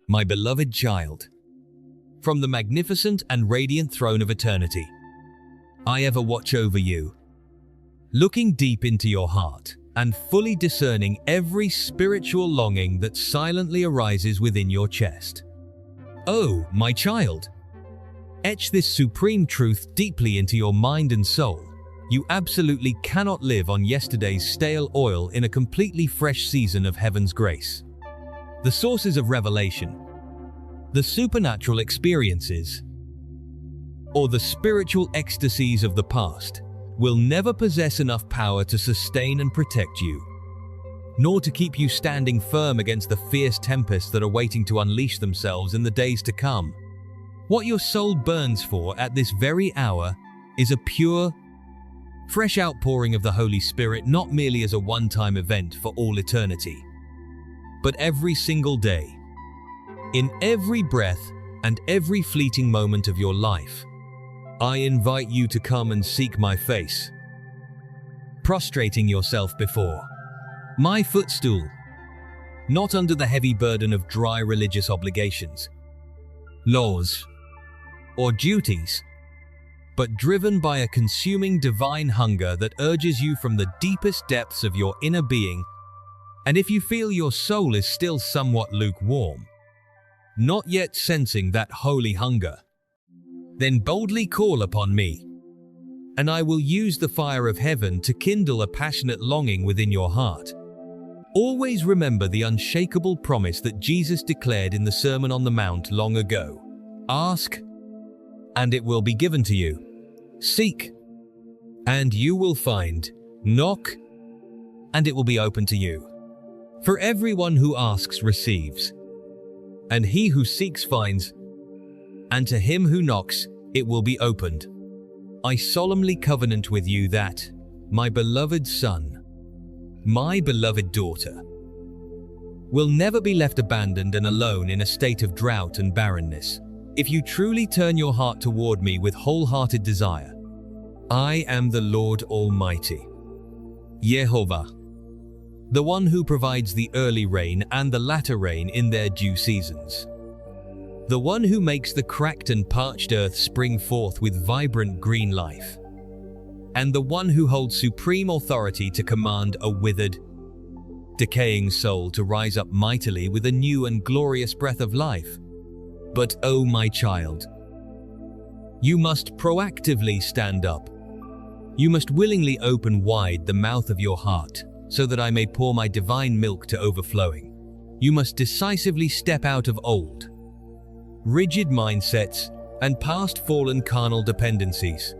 My beloved child, from the magnificent and radiant throne of eternity, I ever watch over you, looking deep into your heart and fully discerning every spiritual longing that silently arises within your chest. Oh, my child, etch this supreme truth deeply into your mind and soul. You absolutely cannot live on yesterday's stale oil in a completely fresh season of heaven's grace. The sources of revelation, the supernatural experiences, or the spiritual ecstasies of the past will never possess enough power to sustain and protect you, nor to keep you standing firm against the fierce tempests that are waiting to unleash themselves in the days to come. What your soul burns for at this very hour is a pure, fresh outpouring of the Holy Spirit, not merely as a one-time event for all eternity, but every single day, in every breath and every fleeting moment of your life. I invite you to come and seek my face, prostrating yourself before my footstool, not under the heavy burden of dry religious obligations, laws, or duties, but driven by a consuming divine hunger that urges you from the deepest depths of your inner being. And if you feel your soul is still somewhat lukewarm, not yet sensing that holy hunger, then boldly call upon me, and I will use the fire of heaven to kindle a passionate longing within your heart. Always remember the unshakable promise that Jesus declared in the Sermon on the Mount long ago. Ask, and it will be given to you. Seek, and you will find. Knock, and it will be open to you. For everyone who asks receives, and he who seeks finds, and to him who knocks it will be opened. I solemnly covenant with you that, my beloved son, my beloved daughter, will never be left abandoned and alone in a state of drought and barrenness. If you truly turn your heart toward me with wholehearted desire, I am the Lord Almighty, Yehovah, the one who provides the early rain and the latter rain in their due seasons, the one who makes the cracked and parched earth spring forth with vibrant green life, and the one who holds supreme authority to command a withered, decaying soul to rise up mightily with a new and glorious breath of life. But, oh my child, you must proactively stand up. You must willingly open wide the mouth of your heart so that I may pour my divine milk to overflowing. You must decisively step out of old, rigid mindsets and past fallen carnal dependencies,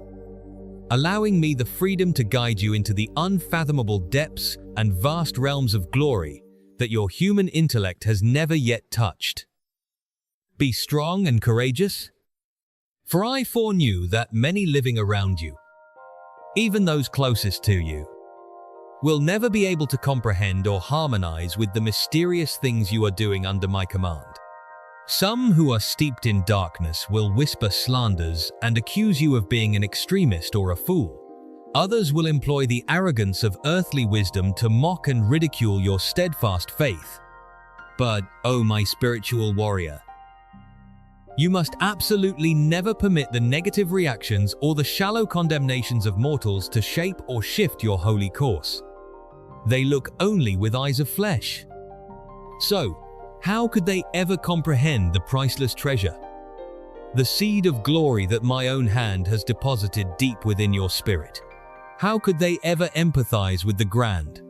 allowing me the freedom to guide you into the unfathomable depths and vast realms of glory that your human intellect has never yet touched. Be strong and courageous, for I foreknew that many living around you, even those closest to you, will never be able to comprehend or harmonize with the mysterious things you are doing under my command. Some who are steeped in darkness will whisper slanders and accuse you of being an extremist or a fool. Others will employ the arrogance of earthly wisdom to mock and ridicule your steadfast faith. But, oh my spiritual warrior, you must absolutely never permit the negative reactions or the shallow condemnations of mortals to shape or shift your holy course. They look only with eyes of flesh. So, how could they ever comprehend the priceless treasure, the seed of glory that my own hand has deposited deep within your spirit? How could they ever empathize with the grand,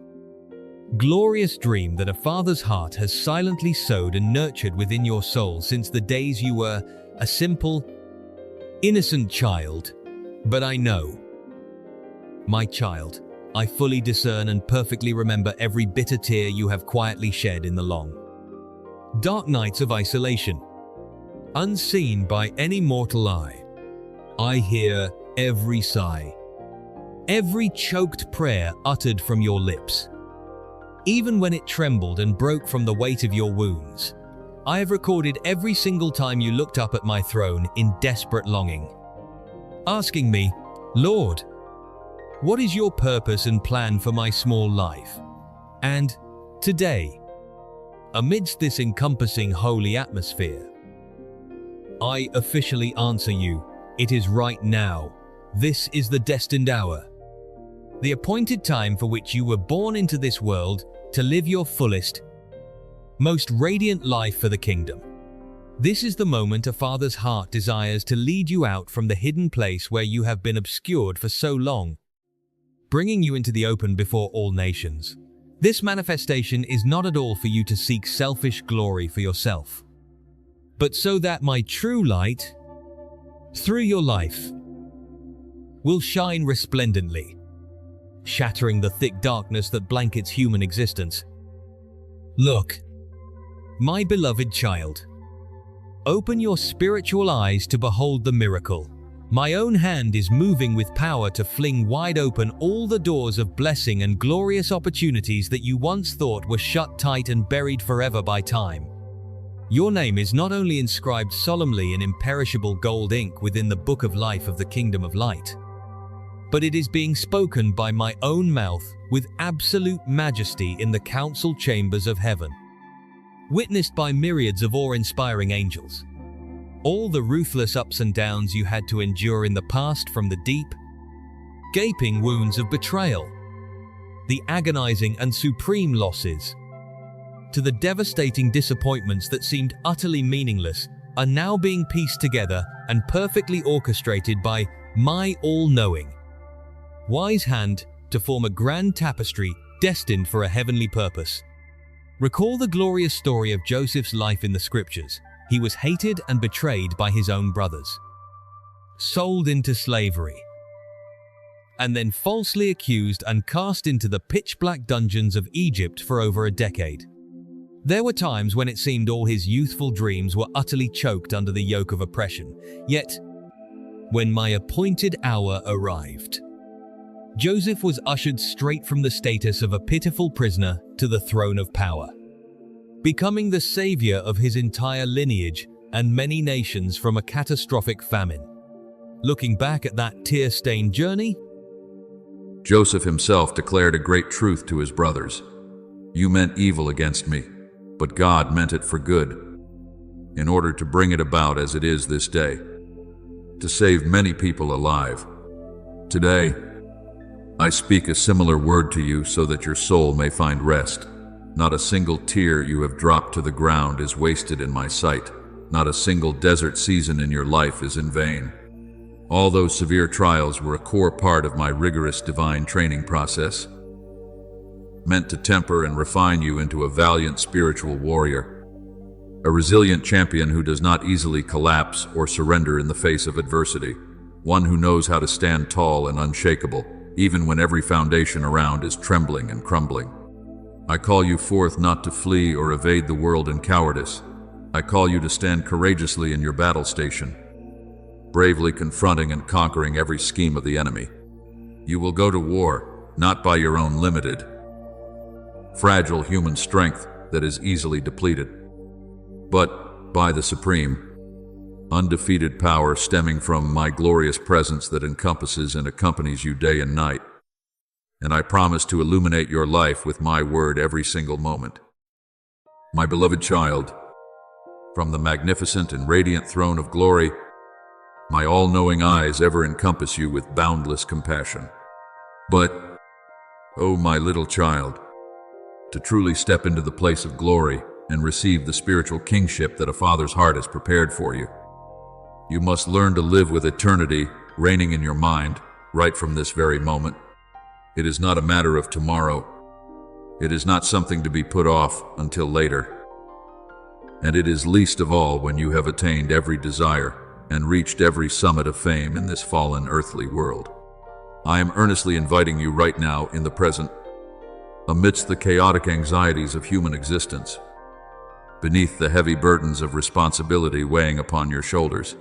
glorious dream that a father's heart has silently sowed and nurtured within your soul since the days you were a simple, innocent child? But I know, my child, I fully discern and perfectly remember every bitter tear you have quietly shed in the long, dark nights of isolation, unseen by any mortal eye. I hear every sigh, every choked prayer uttered from your lips. Even when it trembled and broke from the weight of your wounds, I have recorded every single time you looked up at my throne in desperate longing, asking me, Lord, what is your purpose and plan for my small life? And today, amidst this encompassing holy atmosphere. I officially answer you, it is right now. This is the destined hour. The appointed time for which you were born into this world to live your fullest, most radiant life for the kingdom. This is the moment a father's heart desires to lead you out from the hidden place where you have been obscured for so long, bringing you into the open before all nations. This manifestation is not at all for you to seek selfish glory for yourself, but so that my true light, through your life, will shine resplendently, shattering the thick darkness that blankets human existence. Look, my beloved child, open your spiritual eyes to behold the miracle. My own hand is moving with power to fling wide open all the doors of blessing and glorious opportunities that you once thought were shut tight and buried forever by time. Your name is not only inscribed solemnly in imperishable gold ink within the book of life of the kingdom of light, but it is being spoken by my own mouth with absolute majesty in the council chambers of heaven, witnessed by myriads of awe-inspiring angels. All the ruthless ups and downs you had to endure in the past, from the deep, gaping wounds of betrayal, the agonizing and supreme losses, to the devastating disappointments that seemed utterly meaningless, are now being pieced together and perfectly orchestrated by my all-knowing, wise hand to form a grand tapestry destined for a heavenly purpose. Recall the glorious story of Joseph's life in the scriptures. He was hated and betrayed by his own brothers, sold into slavery, and then falsely accused and cast into the pitch-black dungeons of Egypt for over a decade. There were times when it seemed all his youthful dreams were utterly choked under the yoke of oppression. Yet, when my appointed hour arrived, Joseph was ushered straight from the status of a pitiful prisoner to the throne of power, becoming the savior of his entire lineage and many nations from a catastrophic famine. Looking back at that tear-stained journey, Joseph himself declared a great truth to his brothers. You meant evil against me, but God meant it for good, in order to bring it about as it is this day, to save many people alive. Today, I speak a similar word to you so that your soul may find rest. Not a single tear you have dropped to the ground is wasted in my sight. Not a single desert season in your life is in vain. All those severe trials were a core part of my rigorous divine training process, meant to temper and refine you into a valiant spiritual warrior, a resilient champion who does not easily collapse or surrender in the face of adversity, one who knows how to stand tall and unshakable, even when every foundation around is trembling and crumbling. I call you forth not to flee or evade the world in cowardice. I call you to stand courageously in your battle station, bravely confronting and conquering every scheme of the enemy. You will go to war, not by your own limited, fragile human strength that is easily depleted, but by the supreme, undefeated power stemming from my glorious presence that encompasses and accompanies you day and night. And I promise to illuminate your life with my word every single moment. My beloved child, from the magnificent and radiant throne of glory, my all-knowing eyes ever encompass you with boundless compassion. But, oh my little child, to truly step into the place of glory and receive the spiritual kingship that a father's heart has prepared for you, you must learn to live with eternity reigning in your mind right from this very moment. It is not a matter of tomorrow. It is not something to be put off until later. And it is least of all when you have attained every desire and reached every summit of fame in this fallen earthly world. I am earnestly inviting you right now in the present, amidst the chaotic anxieties of human existence, beneath the heavy burdens of responsibility weighing upon your shoulders,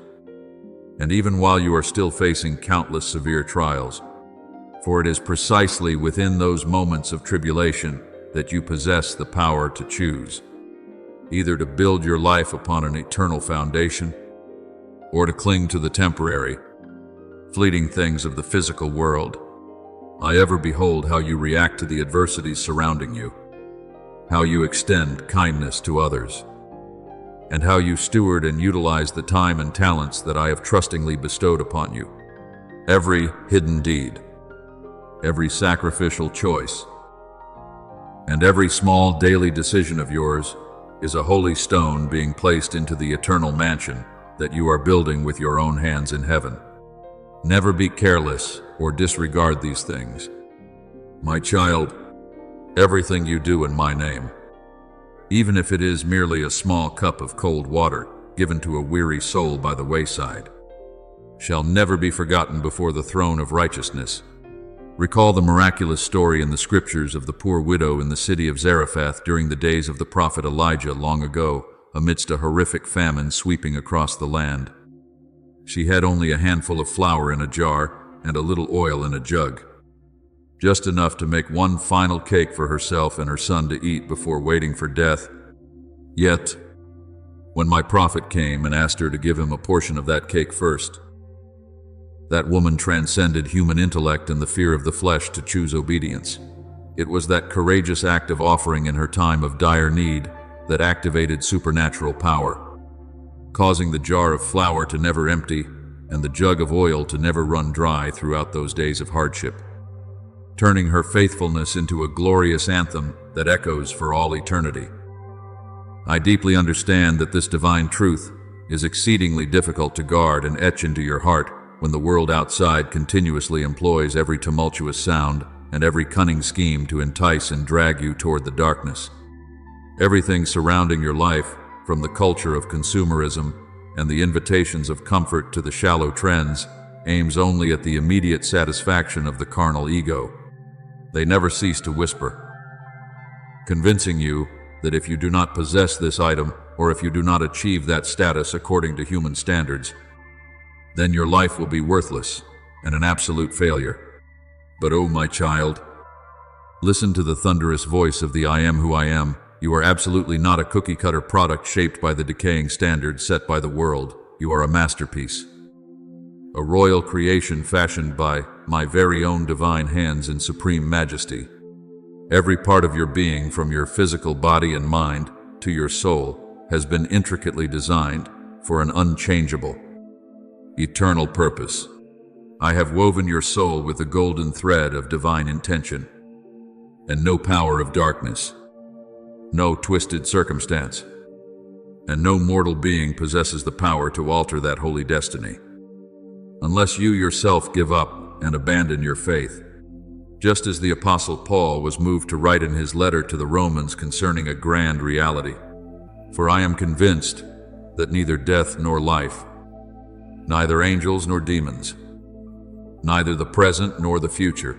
and even while you are still facing countless severe trials, for it is precisely within those moments of tribulation that you possess the power to choose, either to build your life upon an eternal foundation, or to cling to the temporary, fleeting things of the physical world. I ever behold how you react to the adversities surrounding you. how you extend kindness to others, and how you steward and utilize the time and talents that I have trustingly bestowed upon you. Every hidden deed, every sacrificial choice, and every small daily decision of yours is a holy stone being placed into the eternal mansion that you are building with your own hands in heaven. Never be careless or disregard these things. My child, everything you do in my name, even if it is merely a small cup of cold water given to a weary soul by the wayside, shall never be forgotten before the throne of righteousness. Recall the miraculous story in the scriptures of the poor widow in the city of Zarephath during the days of the prophet Elijah long ago, amidst a horrific famine sweeping across the land. She had only a handful of flour in a jar and a little oil in a jug, just enough to make one final cake for herself and her son to eat before waiting for death. Yet, when my prophet came and asked her to give him a portion of that cake first, that woman transcended human intellect and the fear of the flesh to choose obedience. It was that courageous act of offering in her time of dire need that activated supernatural power, causing the jar of flour to never empty and the jug of oil to never run dry throughout those days of hardship, turning her faithfulness into a glorious anthem that echoes for all eternity. I deeply understand that this divine truth is exceedingly difficult to guard and etch into your heart when the world outside continuously employs every tumultuous sound and every cunning scheme to entice and drag you toward the darkness. Everything surrounding your life, from the culture of consumerism and the invitations of comfort to the shallow trends, aims only at the immediate satisfaction of the carnal ego. They never cease to whisper, convincing you that if you do not possess this item, or if you do not achieve that status according to human standards, then your life will be worthless and an absolute failure. But oh, my child, listen to the thunderous voice of the I am who I am. You are absolutely not a cookie-cutter product shaped by the decaying standards set by the world. You are a masterpiece, a royal creation fashioned by my very own divine hands in supreme majesty. Every part of your being, from your physical body and mind to your soul, has been intricately designed for an unchangeable, eternal purpose. I have woven your soul with the golden thread of divine intention, and no power of darkness, no twisted circumstance, and no mortal being possesses the power to alter that holy destiny, unless you yourself give up and abandon your faith. Just as the Apostle Paul was moved to write in his letter to the Romans concerning a grand reality, "For I am convinced that neither death nor life, neither angels nor demons, neither the present nor the future,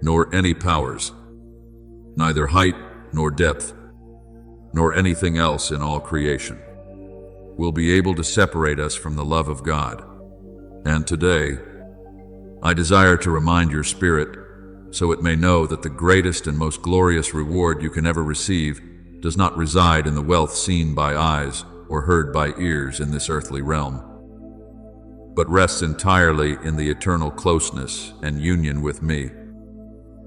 nor any powers, neither height nor depth, nor anything else in all creation, will be able to separate us from the love of God." And today, I desire to remind your spirit, so it may know that the greatest and most glorious reward you can ever receive does not reside in the wealth seen by eyes or heard by ears in this earthly realm, but rests entirely in the eternal closeness and union with me,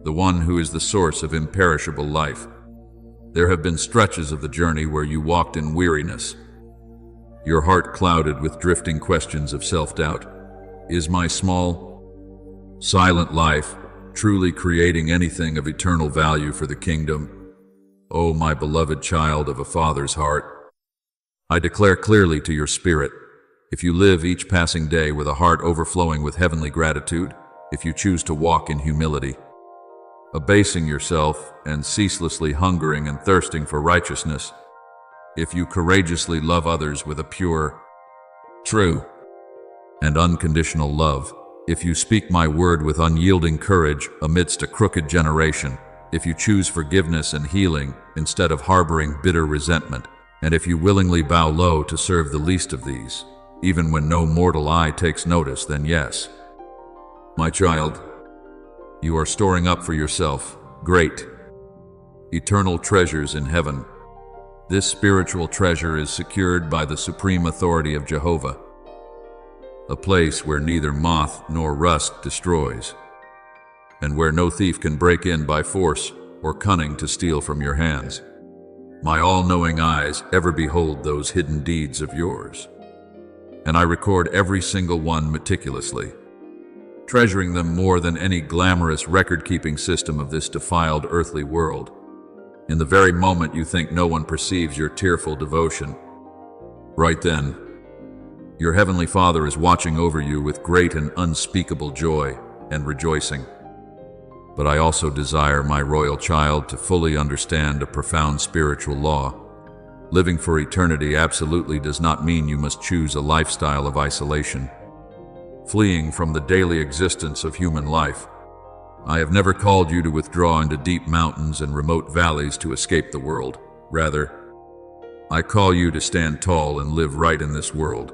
the one who is the source of imperishable life. There have been stretches of the journey where you walked in weariness, your heart clouded with drifting questions of self-doubt. Is my small, silent life truly creating anything of eternal value for the kingdom? Oh, my beloved child of a father's heart, I declare clearly to your spirit, if you live each passing day with a heart overflowing with heavenly gratitude, if you choose to walk in humility, abasing yourself and ceaselessly hungering and thirsting for righteousness, if you courageously love others with a pure, true, and unconditional love, if you speak my word with unyielding courage amidst a crooked generation, if you choose forgiveness and healing instead of harboring bitter resentment, and if you willingly bow low to serve the least of these, even when no mortal eye takes notice, then yes, my child, you are storing up for yourself great, eternal treasures in heaven. This spiritual treasure is secured by the supreme authority of Jehovah, a place where neither moth nor rust destroys, and where no thief can break in by force or cunning to steal from your hands. My all-knowing eyes ever behold those hidden deeds of yours, and I record every single one meticulously, treasuring them more than any glamorous record-keeping system of this defiled earthly world. In the very moment you think no one perceives your tearful devotion, right then, your Heavenly Father is watching over you with great and unspeakable joy and rejoicing. But I also desire, my royal child, to fully understand a profound spiritual law. Living for eternity absolutely does not mean you must choose a lifestyle of isolation, fleeing from the daily existence of human life. I have never called you to withdraw into deep mountains and remote valleys to escape the world. Rather, I call you to stand tall and live right in this world,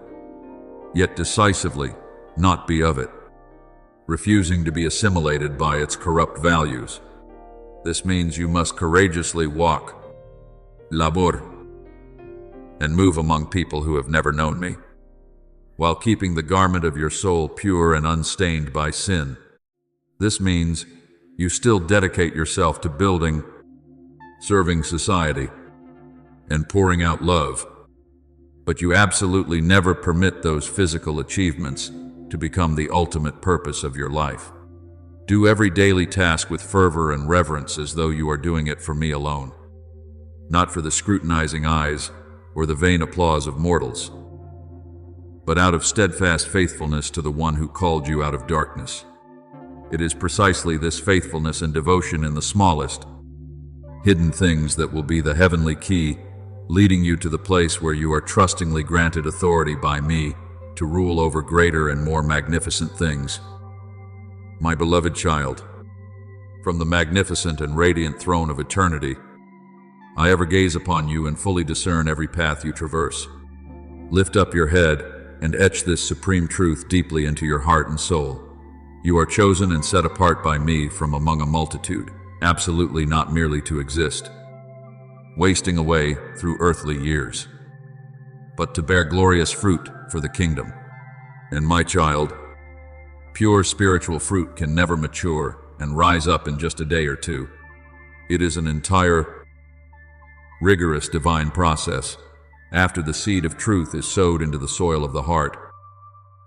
yet decisively not be of it, refusing to be assimilated by its corrupt values. This means you must courageously walk, labor, and move among people who have never known me, while keeping the garment of your soul pure and unstained by sin. This means you still dedicate yourself to building, serving society, and pouring out love, but you absolutely never permit those physical achievements to become the ultimate purpose of your life. Do every daily task with fervor and reverence as though you are doing it for me alone, not for the scrutinizing eyes or the vain applause of mortals, but out of steadfast faithfulness to the one who called you out of darkness. It is precisely this faithfulness and devotion in the smallest, hidden things that will be the heavenly key, leading you to the place where you are trustingly granted authority by me to rule over greater and more magnificent things. My beloved child, from the magnificent and radiant throne of eternity, I ever gaze upon you and fully discern every path you traverse. Lift up your head and etch this supreme truth deeply into your heart and soul. You are chosen and set apart by me from among a multitude, absolutely not merely to exist, wasting away through earthly years, but to bear glorious fruit for the kingdom. And my child, pure spiritual fruit can never mature and rise up in just a day or two. It is an entire, rigorous divine process. After the seed of truth is sowed into the soil of the heart,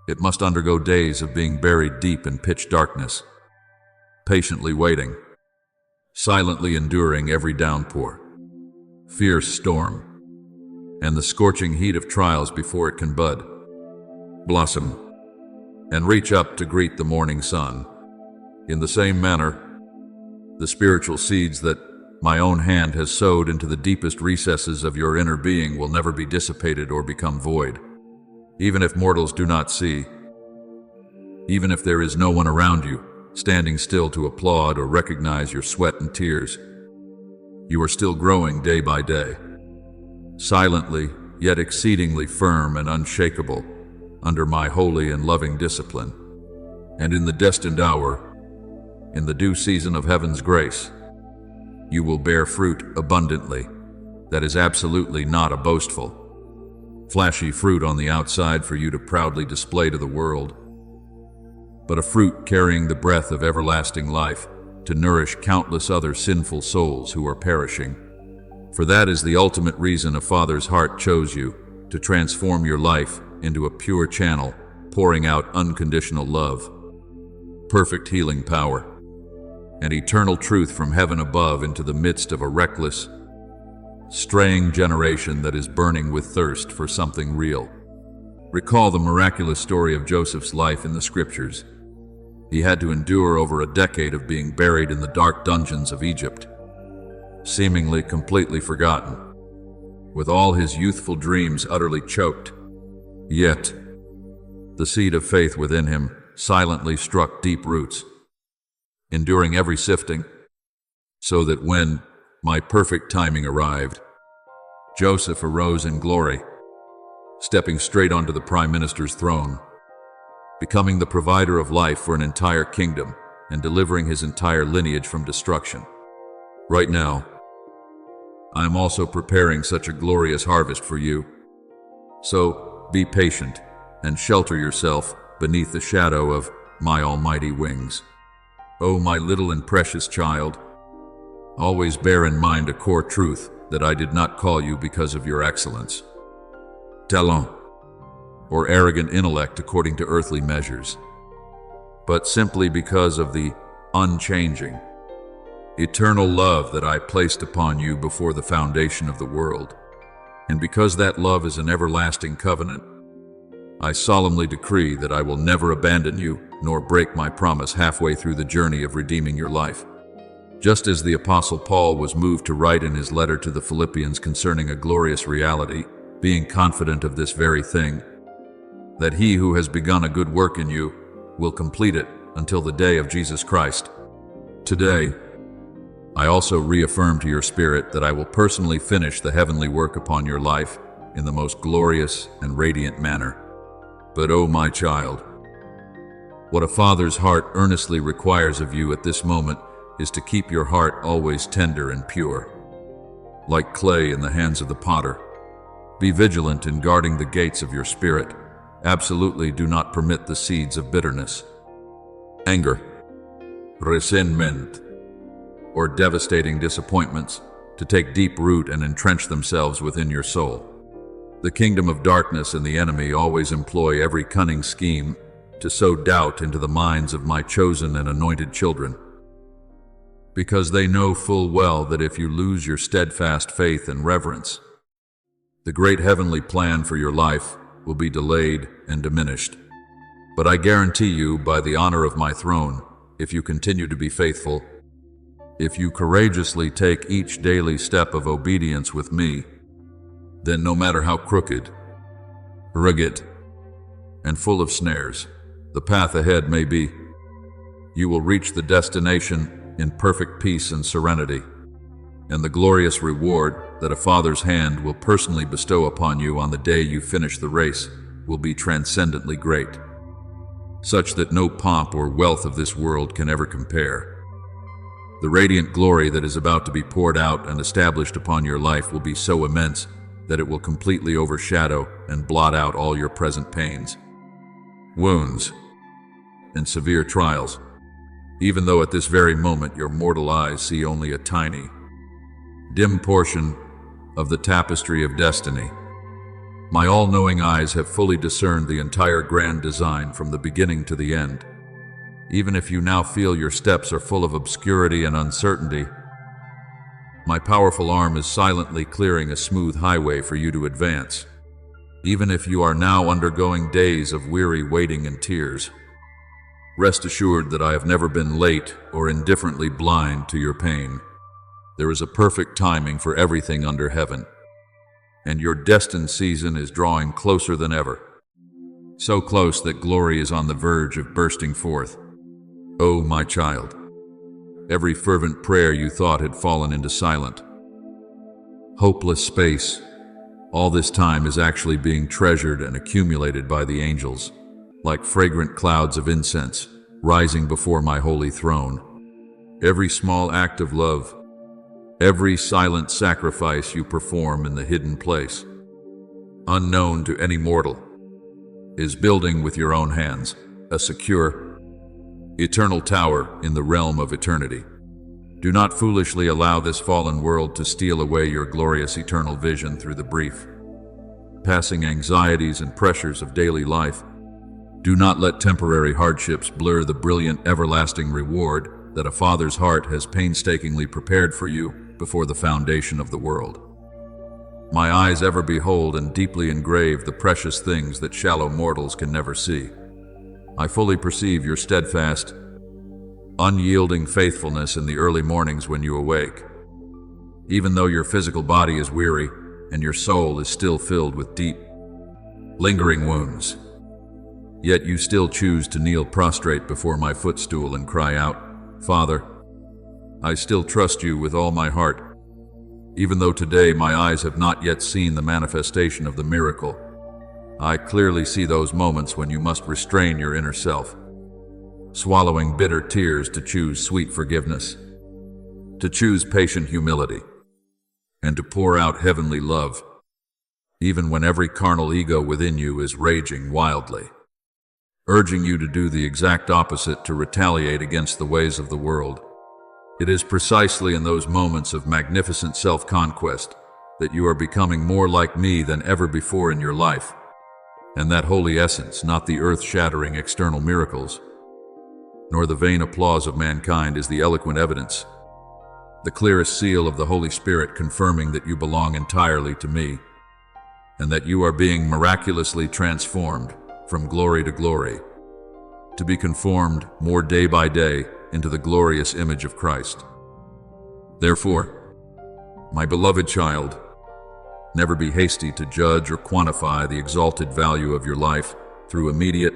it must undergo days of being buried deep in pitch darkness, patiently waiting, silently enduring every downpour, fierce storm, and the scorching heat of trials before it can bud, blossom, and reach up to greet the morning sun. In the same manner, the spiritual seeds that my own hand has sowed into the deepest recesses of your inner being will never be dissipated or become void. Even if mortals do not see, even if there is no one around you standing still to applaud or recognize your sweat and tears, you are still growing day by day, silently yet exceedingly firm and unshakable under my holy and loving discipline. And in the destined hour, in the due season of heaven's grace, you will bear fruit abundantly that is absolutely not a boastful, flashy fruit on the outside for you to proudly display to the world, but a fruit carrying the breath of everlasting life to nourish countless other sinful souls who are perishing. For that is the ultimate reason a Father's heart chose you, to transform your life into a pure channel, pouring out unconditional love, perfect healing power, and eternal truth from heaven above into the midst of a reckless, straying generation that is burning with thirst for something real. Recall the miraculous story of Joseph's life in the scriptures. He had to endure over a decade of being buried in the dark dungeons of Egypt, seemingly completely forgotten, with all his youthful dreams utterly choked. Yet, the seed of faith within him silently struck deep roots, enduring every sifting, so that when my perfect timing arrived, Joseph arose in glory, stepping straight onto the prime minister's throne, becoming the provider of life for an entire kingdom and delivering his entire lineage from destruction. Right now, I am also preparing such a glorious harvest for you. So be patient and shelter yourself beneath the shadow of my almighty wings. Oh, my little and precious child, Always bear in mind a core truth, that I did not call you because of your excellence, talent, or arrogant intellect according to earthly measures, but simply because of the unchanging, eternal love that I placed upon you before the foundation of the world. And because that love is an everlasting covenant, I solemnly decree that I will never abandon you, nor break my promise halfway through the journey of redeeming your life. Just as the Apostle Paul was moved to write in his letter to the Philippians concerning a glorious reality, being confident of this very thing, that he who has begun a good work in you will complete it until the day of Jesus Christ. Today, I also reaffirm to your spirit that I will personally finish the heavenly work upon your life in the most glorious and radiant manner. But oh, my child, what a father's heart earnestly requires of you at this moment is to keep your heart always tender and pure, like clay in the hands of the potter. Be vigilant in guarding the gates of your spirit. Absolutely do not permit the seeds of bitterness, anger, resentment, or devastating disappointments to take deep root and entrench themselves within your soul. The kingdom of darkness and the enemy always employ every cunning scheme to sow doubt into the minds of my chosen and anointed children, because they know full well that if you lose your steadfast faith and reverence, the great heavenly plan for your life will be delayed and diminished. But I guarantee you, by the honor of my throne, if you continue to be faithful, if you courageously take each daily step of obedience with me, then no matter how crooked, rugged, and full of snares the path ahead may be, you will reach the destination in perfect peace and serenity, and the glorious reward that a father's hand will personally bestow upon you on the day you finish the race will be transcendently great, such that no pomp or wealth of this world can ever compare. The radiant glory that is about to be poured out and established upon your life will be so immense that it will completely overshadow and blot out all your present pains, wounds, and severe trials, even though at this very moment your mortal eyes see only a tiny, dim portion of the tapestry of destiny. My all-knowing eyes have fully discerned the entire grand design from the beginning to the end. Even if you now feel your steps are full of obscurity and uncertainty, my powerful arm is silently clearing a smooth highway for you to advance. Even if you are now undergoing days of weary waiting and tears, rest assured that I have never been late or indifferently blind to your pain. There is a perfect timing for everything under heaven, and your destined season is drawing closer than ever. So close that glory is on the verge of bursting forth. Oh, my child, every fervent prayer you thought had fallen into silent, hopeless space, all this time is actually being treasured and accumulated by the angels, like fragrant clouds of incense rising before my holy throne. Every small act of love, every silent sacrifice you perform in the hidden place, unknown to any mortal, is building with your own hands a secure, eternal tower in the realm of eternity. Do not foolishly allow this fallen world to steal away your glorious eternal vision through the brief, passing anxieties and pressures of daily life. Do not let temporary hardships blur the brilliant, everlasting reward that a father's heart has painstakingly prepared for you before the foundation of the world. My eyes ever behold and deeply engrave the precious things that shallow mortals can never see. I fully perceive your steadfast, unyielding faithfulness in the early mornings when you awake. Even though your physical body is weary and your soul is still filled with deep, lingering wounds, yet you still choose to kneel prostrate before my footstool and cry out, "Father, I still trust you with all my heart." Even though today my eyes have not yet seen the manifestation of the miracle, I clearly see those moments when you must restrain your inner self, swallowing bitter tears to choose sweet forgiveness, to choose patient humility, and to pour out heavenly love, even when every carnal ego within you is raging wildly, urging you to do the exact opposite, to retaliate against the ways of the world. It is precisely in those moments of magnificent self-conquest that you are becoming more like me than ever before in your life. And that holy essence, not the earth-shattering external miracles, nor the vain applause of mankind, is the eloquent evidence, the clearest seal of the Holy Spirit confirming that you belong entirely to me, and that you are being miraculously transformed from glory to glory, to be conformed more day by day into the glorious image of Christ. Therefore, my beloved child, never be hasty to judge or quantify the exalted value of your life through immediate,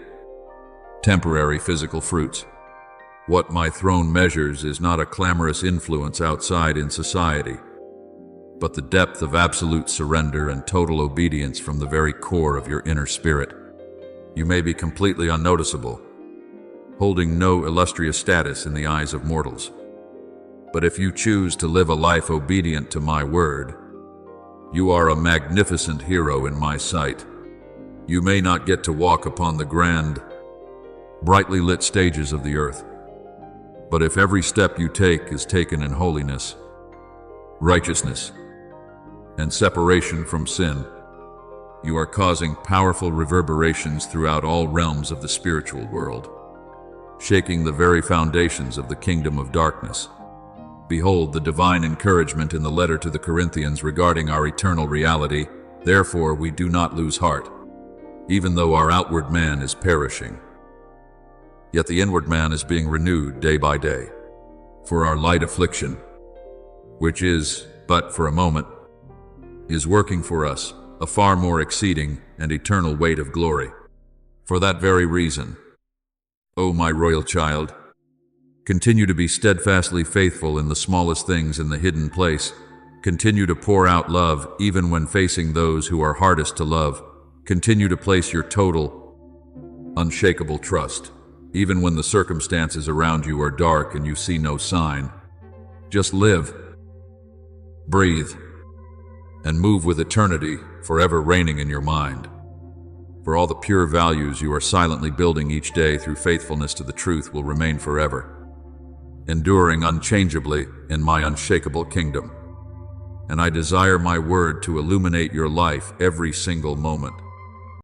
temporary physical fruits. What my throne measures is not a clamorous influence outside in society, but the depth of absolute surrender and total obedience from the very core of your inner spirit. You may be completely unnoticeable, holding no illustrious status in the eyes of mortals. But if you choose to live a life obedient to my word, you are a magnificent hero in my sight. You may not get to walk upon the grand, brightly lit stages of the earth, but if every step you take is taken in holiness, righteousness, and separation from sin, you are causing powerful reverberations throughout all realms of the spiritual world, shaking the very foundations of the kingdom of darkness. Behold the divine encouragement in the letter to the Corinthians regarding our eternal reality. Therefore we do not lose heart, even though our outward man is perishing. Yet the inward man is being renewed day by day. For our light affliction, which is but for a moment, is working for us a far more exceeding and eternal weight of glory. For that very reason, O my royal child, continue to be steadfastly faithful in the smallest things in the hidden place. Continue to pour out love even when facing those who are hardest to love. Continue to place your total, unshakable trust, even when the circumstances around you are dark and you see no sign. Just live, breathe, and move with eternity forever reigning in your mind. For all the pure values you are silently building each day through faithfulness to the truth will remain forever, enduring unchangeably in my unshakable kingdom. And I desire my word to illuminate your life every single moment.